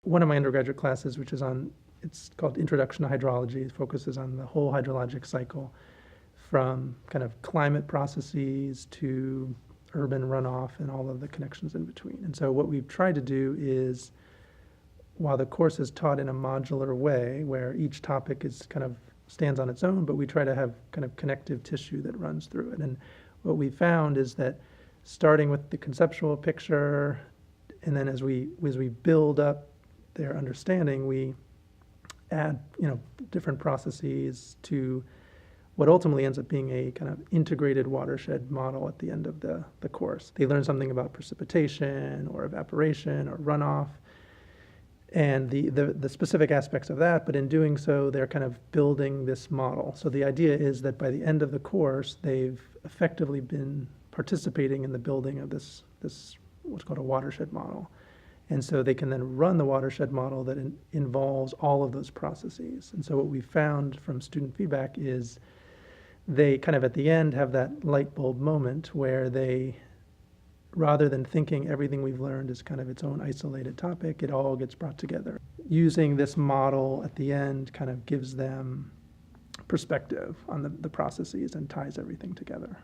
one of my undergraduate classes, which is it's called Introduction to Hydrology. It focuses on the whole hydrologic cycle from kind of climate processes to urban runoff and all of the connections in between. And so what we've tried to do is, while the course is taught in a modular way where each topic is kind of stands on its own, but we try to have kind of connective tissue that runs through it. And what we found is that starting with the conceptual picture, and then as we build up their understanding, we add different processes to what ultimately ends up being a kind of integrated watershed model at the end of the course. They learn something about precipitation or evaporation or runoff and the specific aspects of that, but in doing so, they're kind of building this model. So the idea is that by the end of the course, they've effectively been participating in the building of this what's called a watershed model. And so they can then run the watershed model that involves all of those processes. And so what we found from student feedback is they kind of at the end have that light bulb moment where they, rather than thinking everything we've learned is kind of its own isolated topic, it all gets brought together. Using this model at the end kind of gives them perspective on the processes and ties everything together.